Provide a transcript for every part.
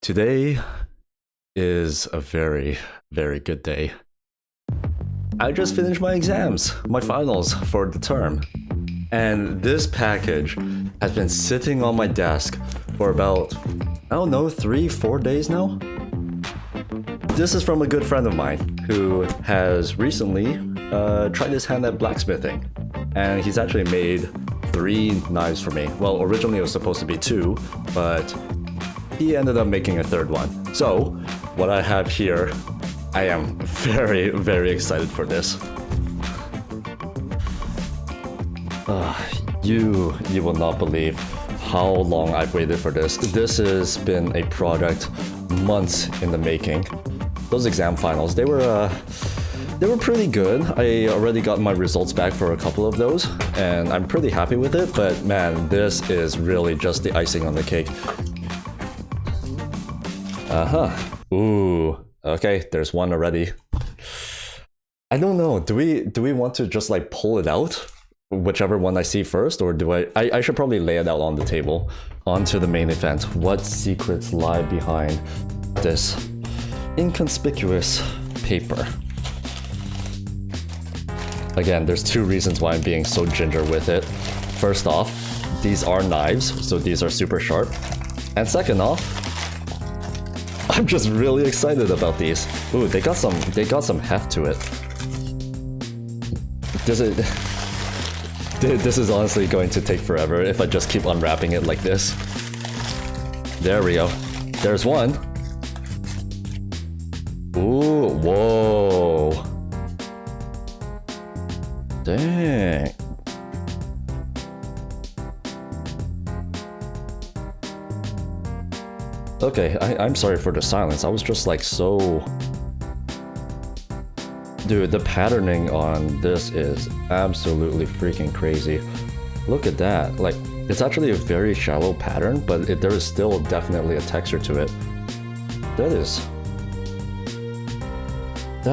Today is a very, very good day. I just finished my exams, my finals for the term. And this package has been sitting on my desk for about, I don't know, 3-4 days now? This is from a good friend of mine who has recently tried his hand at blacksmithing. And he's actually made 3 knives for me. Well, originally it was supposed to be 2, but he ended up making a 3rd one. So, what I have here, I am very, very excited for this. You will not believe how long I've waited for this. This has been a project months in the making. Those exam finals, they were pretty good. I already got my results back for a couple of those, and I'm pretty happy with it, but man, this is really just the icing on the cake. Ooh, okay, there's one already. I don't know, do we want to just like pull it out? Whichever one I see first, or do I should probably lay it out on the table. On to the main event. What secrets lie behind this inconspicuous paper? Again, there's 2 reasons why I'm being so ginger with it. First off, these are knives, so these are super sharp. And second off, I'm just really excited about these. Ooh, they got some heft to it. This is honestly going to take forever if I just keep unwrapping it like this. There we go. There's one. Ooh, whoa. Dang. Okay, I'm sorry for the silence. I was just like so... Dude, the patterning on this is absolutely freaking crazy. Look at that. Like, it's actually a very shallow pattern, but there is still definitely a texture to it. That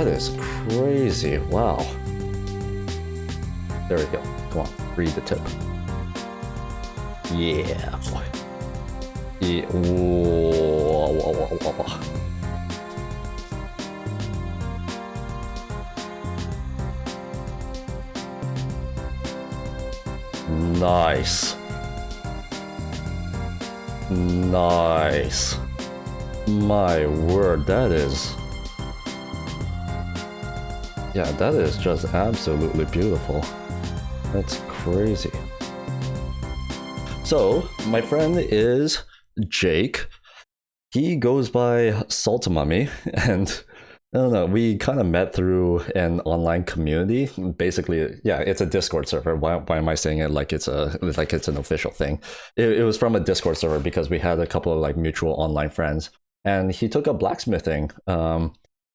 is crazy. Wow. There we go. Come on, read the tip. Yeah. Yeah. Whoa, whoa, whoa, whoa. Nice. Nice. My word, that is... Yeah, that is just absolutely beautiful. That's crazy. So, my friend is Jake. He goes by Saltamummy, and I don't know, we kind of met through an online community. Basically, yeah, it's a Discord server. Why am I saying it like it's an official thing? It was from a Discord server because we had a couple of like mutual online friends, and he took up blacksmithing in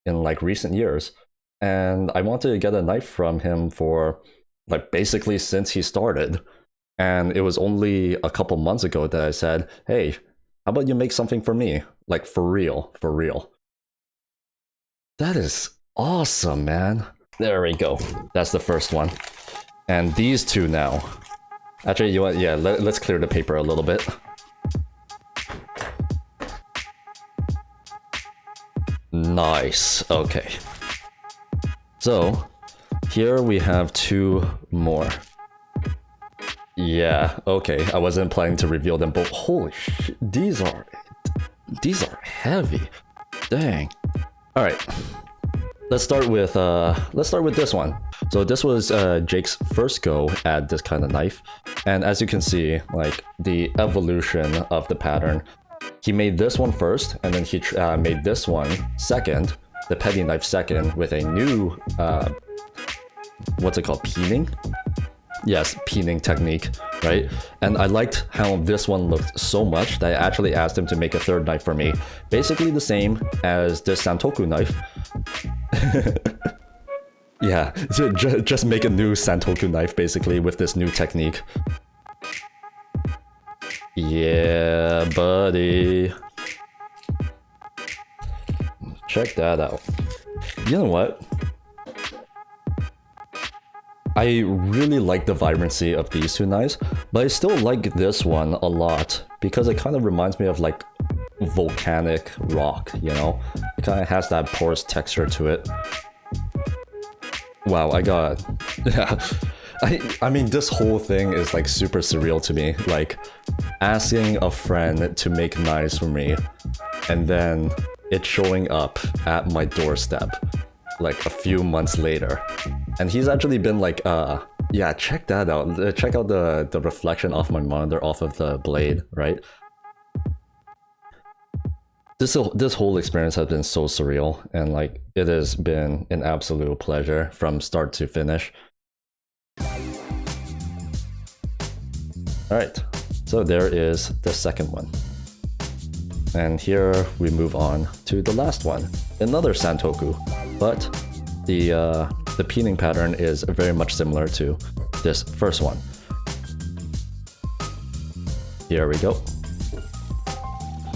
like recent years, and I wanted to get a knife from him for like basically since he started. And it was only a couple months ago that I said, hey, how about you make something for me? Like for real, for real. That is awesome, man. There we go. That's the first one. And these 2 now. Actually, you know what? Yeah, let's clear the paper a little bit. Nice. Okay. So, here we have 2 more. Yeah, okay. I wasn't planning to reveal them, but holy shit, these are heavy. Dang. All right. Let's start with this one. So this was Jake's first go at this kind of knife, and as you can see, like the evolution of the pattern. He made this one first, and then he made this one second, the petty knife second, with a new what's it called, peening? Yes, peening technique, right? And I liked how this one looked so much that I actually asked him to make a 3rd knife for me. Basically the same as this Santoku knife. Yeah, so just make a new Santoku knife basically with this new technique. Yeah, buddy. Check that out. You know what? I really like the vibrancy of these 2 knives, but I still like this one a lot because it kind of reminds me of like volcanic rock, you know? It kind of has that porous texture to it. Wow, yeah. I mean, this whole thing is like super surreal to me. Like, asking a friend to make knives for me, and then it showing up at my doorstep like a few months later. And he's actually been like, yeah, check that out. Check out the reflection off my monitor off of the blade, right? This whole experience has been so surreal, and like it has been an absolute pleasure from start to finish. Alright, so there is the second one. And here we move on to the last one, another Santoku, but the peening pattern is very much similar to this first one. Here we go.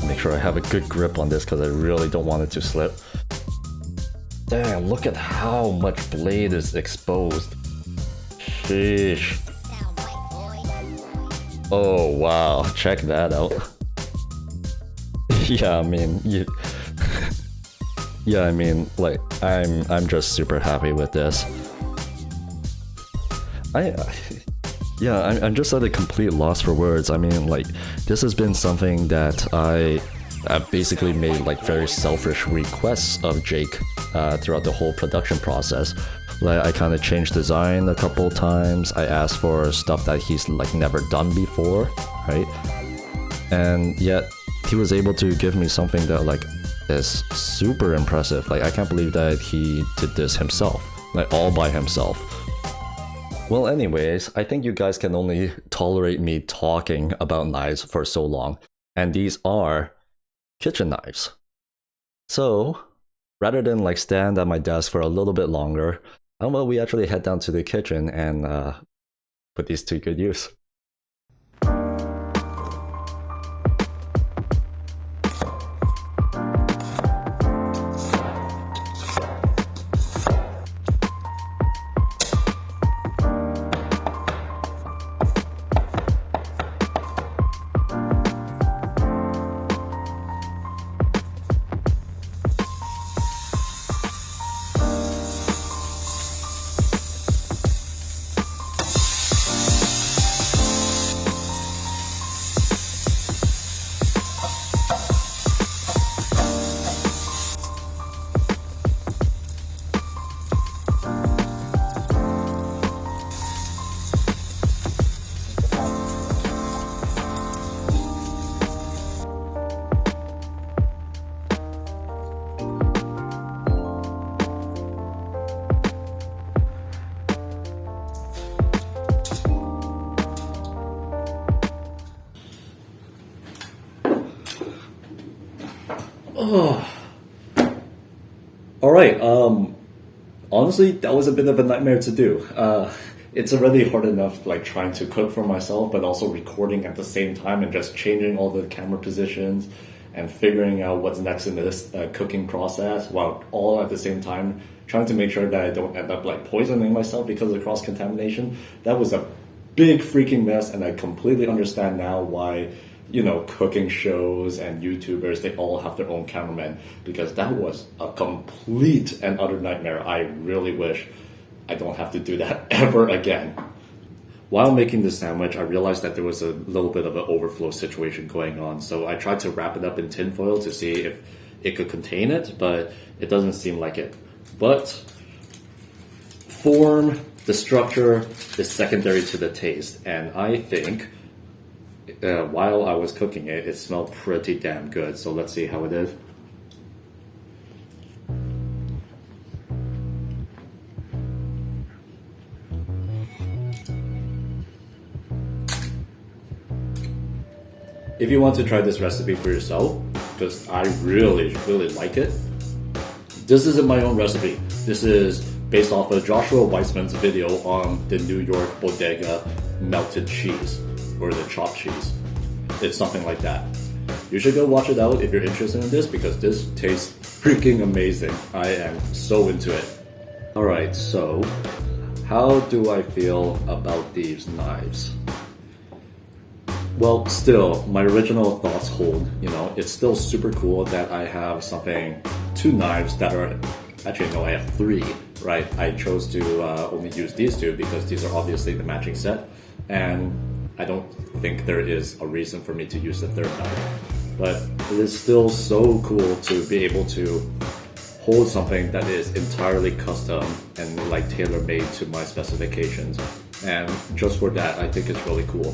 Make sure I have a good grip on this because I really don't want it to slip. Damn, look at how much blade is exposed. Sheesh. Oh wow, check that out. Yeah, I mean, yeah, I mean, like, I'm just super happy with this. Yeah, I'm just at a complete loss for words. I mean, like, this has been something that I basically made like very selfish requests of Jake throughout the whole production process. Like, I kind of changed design a couple times. I asked for stuff that he's like never done before, right? And yet he was able to give me something that like is super impressive. Like, I can't believe that he did this himself, like all by himself. Well, anyways, I think you guys can only tolerate me talking about knives for so long, and these are kitchen knives. So rather than like stand at my desk for a little bit longer, how about we actually head down to the kitchen and put these to good use. Oh. Alright, honestly, that was a bit of a nightmare to do. It's already hard enough like trying to cook for myself, but also recording at the same time and just changing all the camera positions and figuring out what's next in this cooking process, while all at the same time trying to make sure that I don't end up like poisoning myself because of cross-contamination. That was a big freaking mess, and I completely understand now why, you know, cooking shows and YouTubers, they all have their own cameraman, because that was a complete and utter nightmare. I really wish I don't have to do that ever again. While making the sandwich, I realized that there was a little bit of an overflow situation going on, so I tried to wrap it up in tinfoil to see if it could contain it, but it doesn't seem like it. But form, the structure is secondary to the taste, and I think while I was cooking it, it smelled pretty damn good. So let's see how it is. If you want to try this recipe for yourself, because I really, really like it, this isn't my own recipe. This is based off of Joshua Weissman's video on the New York Bodega melted cheese, or the chopped cheese. It's something like that. You should go watch it out if you're interested in this, because this tastes freaking amazing. I am so into it. Alright, so how do I feel about these knives? Well, still, my original thoughts hold. You know, it's still super cool that I have something, 2 knives that are, actually no, I have 3, right? I chose to only use these 2 because these are obviously the matching set, and I don't think there is a reason for me to use the 3rd knife. But it is still so cool to be able to hold something that is entirely custom and like tailor-made to my specifications. And just for that, I think it's really cool.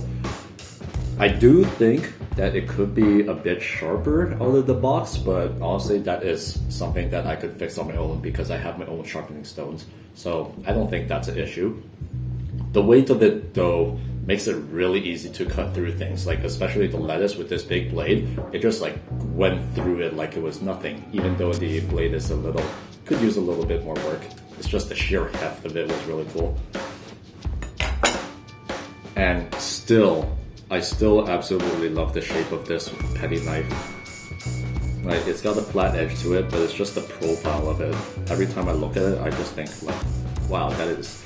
I do think that it could be a bit sharper out of the box, but honestly that is something that I could fix on my own because I have my own sharpening stones. So I don't think that's an issue. The weight of it though makes it really easy to cut through things, like especially the lettuce with this big blade. It just like went through it like it was nothing, even though the blade is could use a little bit more work. It's just the sheer heft of it was really cool. And I still absolutely love the shape of this petty knife. Like, it's got a flat edge to it, but it's just the profile of it. Every time I look at it, I just think like, wow, that is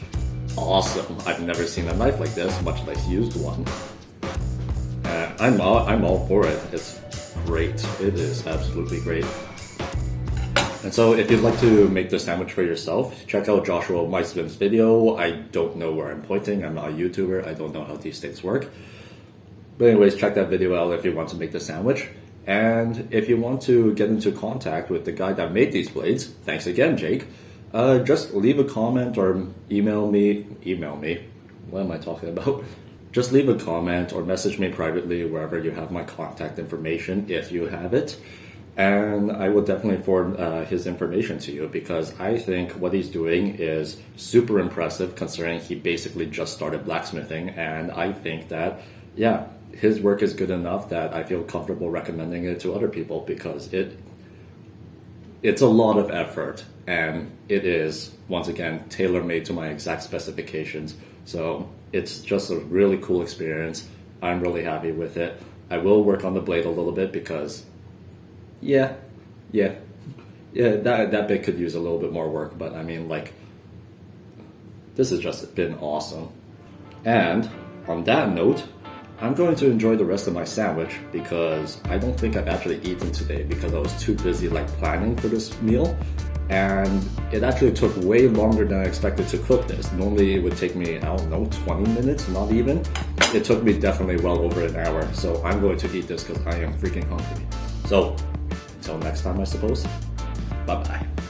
awesome. I've never seen a knife like this, much less used one. I'm all for it. It's great. It is absolutely great. And so if you'd like to make the sandwich for yourself, check out Joshua Meisman's video. I don't know where I'm pointing. I'm not a YouTuber. I don't know how these things work. But anyways, check that video out if you want to make the sandwich. And if you want to get into contact with the guy that made these blades, thanks again, Jake. Just leave a comment or email me. What am I talking about? Just leave a comment or message me privately wherever you have my contact information, if you have it. And I will definitely forward his information to you because I think what he's doing is super impressive considering he basically just started blacksmithing. And I think that, yeah, his work is good enough that I feel comfortable recommending it to other people because it's a lot of effort and it is, once again, tailor-made to my exact specifications. So it's just a really cool experience. I'm really happy with it. I will work on the blade a little bit because yeah, that bit could use a little bit more work, but I mean, like, this has just been awesome. And on that note, I'm going to enjoy the rest of my sandwich because I don't think I've actually eaten today because I was too busy like planning for this meal. And it actually took way longer than I expected to cook this. Normally it would take me, I don't know, 20 minutes, not even. It took me definitely well over an hour. So I'm going to eat this because I am freaking hungry. So until next time, I suppose. Bye-bye.